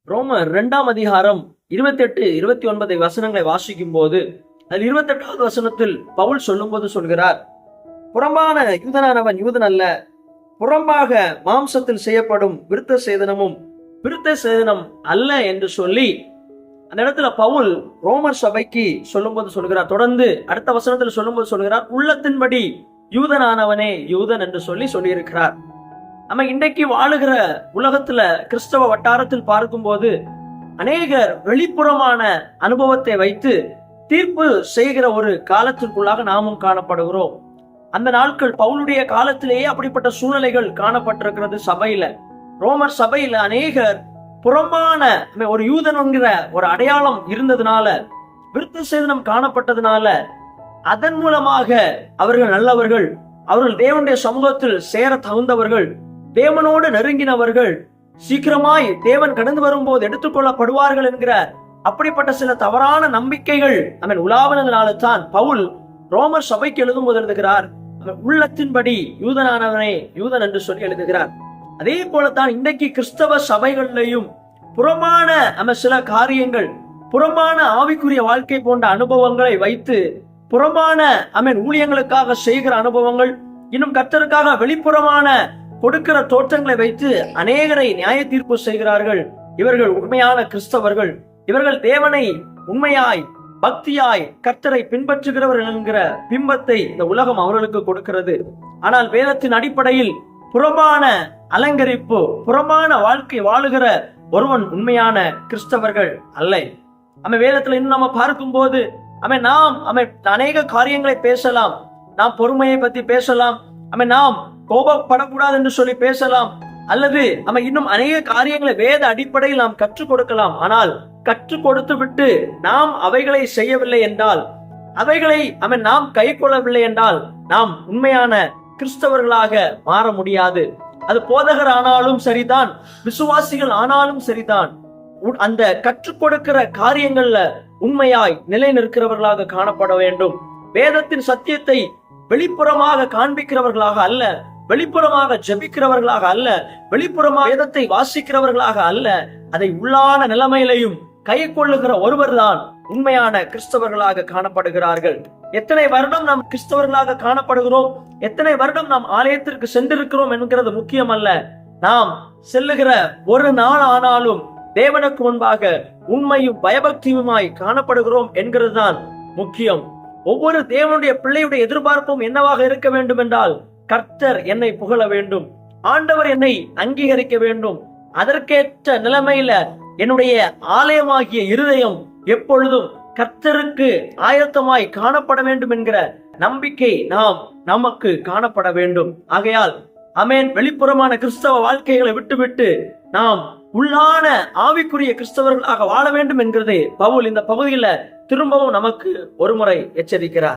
ரோமர் 2ஆம் அதிகாரம் 28, 29 வசனங்களை வாசிக்கும் போது அதில் 28வது வசனத்தில் பவுல் சொல்லும்போது சொல்கிறார், புறம்பான யூதனானவன் யூதன் அல்ல, புறம்பாக மாம்சத்தில் செய்யப்படும் விருத்த சேதனமும் விருத்த சேதனம் அல்ல என்று சொல்லி அந்த இடத்துல பவுல் ரோமர் சபைக்கு சொல்லும்போது சொல்கிறார். தொடர்ந்து அடுத்த வசனத்தில் சொல்லும்போது சொல்கிறார், உள்ளத்தின்படி யூதனானவனே யூதன் என்று சொல்லியிருக்கிறார். நம்ம இன்றைக்கு வாழுகிற உலகத்துல கிறிஸ்தவ வட்டாரத்தில் பார்க்கும்போது அநேகர் வெளிப்புறமான அனுபவத்தை வைத்து தீர்ப்பு செய்கிற ஒரு காலத்திற்குள்ளாக நாமும் காணப்படுகிறோம். அந்த நாட்கள் பவுலுடைய காலத்திலேயே அப்படிப்பட்ட சூழ்நிலைகள் காணப்பட்டிருக்கிறது. சபையில, ரோமர் சபையில அநேகர் புறம்பான ஒரு யூதன் என்கிற ஒரு அடையாளம் இருந்ததுனால, விருத்த சேதனம் காணப்பட்டதுனால, அதன் மூலமாக அவர்கள் நல்லவர்கள், அவர்கள் தேவனுடைய சமூகத்தில் சேர தகுந்தவர்கள், தேவனோடு நெருங்கினவர்கள், சீக்கிரமாய் தேவன் கடந்து வரும்போது எடுத்துக்கொள்ளப்படுவார்கள் என்கிற அப்படிப்பட்ட சில தவறான நம்பிக்கைகள் உலாவினதுனால தான் பவுல் ரோமர் சபைக்கு எழுதும்போது எழுதுகிறார், உள்ளத்தின்படி யூதனானவனே யூதன் என்று சொல்லி எழுதுகிறார். அதே போலத்தான் இன்றைக்கு கிறிஸ்தவ சபைகளிலையும் புறமான சில காரியங்கள், புறமான ஆவிக்குரிய வாழ்க்கை போன்ற அனுபவங்களை வைத்து புறமான ஊழியங்களுக்காக செய்கிற அனுபவங்கள், இன்னும் கர்த்தருக்காக வெளிப்புறமான கொடுக்கிற தோற்றங்களை வைத்து அநேகரை நியாய தீர்ப்பு செய்கிறார்கள். இவர்கள் உண்மையான கிறிஸ்தவர்கள், இவர்கள் தேவனை உண்மையாய் பக்தியாய் கர்த்தரை பின்பற்றுகிறவர்கள் என்கிற பிம்பத்தை இந்த உலகம் அவர்களுக்கு கொடுக்கிறது. ஆனால் வேதத்தின் அடிப்படையில் புறமான அலங்கரிப்பு, புறமான வாழ்க்கை வாழுகிற ஒருவன் உண்மையான கிறிஸ்தவர்கள் அல்ல. வேதத்துல இன்னும் நம்ம பார்க்கும் போது நாம் அநேக காரியங்களை பேசலாம். நாம் பொறுமையை பத்தி பேசலாம், நாம் கோபப்படக்கூடாது என்று சொல்லி பேசலாம், அல்லது இன்னும் அநேக காரியங்களை வேத அடிப்படையில் நாம் கற்றுக் கொடுக்கலாம். ஆனால் கற்றுக் கொடுத்து விட்டு நாம் அவைகளை செய்யவில்லை என்றால், அவைகளை நாம் கை கொள்ளவில்லை என்றால் நாம் உண்மையான கிறிஸ்தவர்களாக மாற முடியாது. அது போதகர் ஆனாலும் சரிதான், விசுவாசிகள் ஆனாலும் சரிதான், அந்த கற்றுக் கொடுக்கிற காரியங்கள்ல உண்மையாய் நிலை நிற்கிறவர்களாக காணப்பட வேண்டும். வேதத்தின் சத்தியத்தை வெளிப்புறமாக காண்பிக்கிறவர்களாக அல்ல, வெளிப்புறமாக ஜெபிக்கிறவர்களாக அல்ல, வெளிப்புறமாக வேதத்தை வாசிக்கிறவர்களாக அல்ல, அதை உள்ளான நிலைமையிலையும் கை கொள்ளுகிற ஒருவர் தான் உண்மையான கிறிஸ்தவர்களாக காணப்படுகிறார்கள். எத்தனை வருடம் நாம் கிறிஸ்தவர்களாக காணப்படுகிறோம், எத்தனை வருடம் நாம் ஆலயத்திற்கு சென்றிருக்கிறோம் என்கிறது முக்கியம் அல்ல. நாம் செல்லுகிற ஒரு நாள் ஆனாலும் தேவனுக்கு முன்பாக உண்மையும் பயபக்தியுமாய் காணப்படுகிறோம் என்கிறது தான் முக்கியம். ஒவ்வொரு தேவனுடைய பிள்ளையுடைய எதிர்பார்ப்பும் என்னவாக இருக்க வேண்டும் என்றால், கர்த்தர் என்னை புகழ வேண்டும், ஆண்டவர் என்னை அங்கீகரிக்க வேண்டும், அதற்கேற்ற நிலைமையில என்னுடைய ஆலயமாகிய இருதயம் எப்பொழுதும் கர்த்தருக்கு ஆயத்தமாய் காணப்பட வேண்டும் என்கிற நம்பிக்கை நமக்கு காணப்பட வேண்டும். ஆகையால் வெளிப்புறமான கிறிஸ்தவ வாழ்க்கைகளை விட்டுவிட்டு நாம் உள்ளான ஆவிக்குரிய கிறிஸ்தவர்களாக வாழ வேண்டும் என்கிறது பவுல் இந்த பகுதியில திரும்பவும் நமக்கு ஒருமுறை எச்சரிக்கிறார்.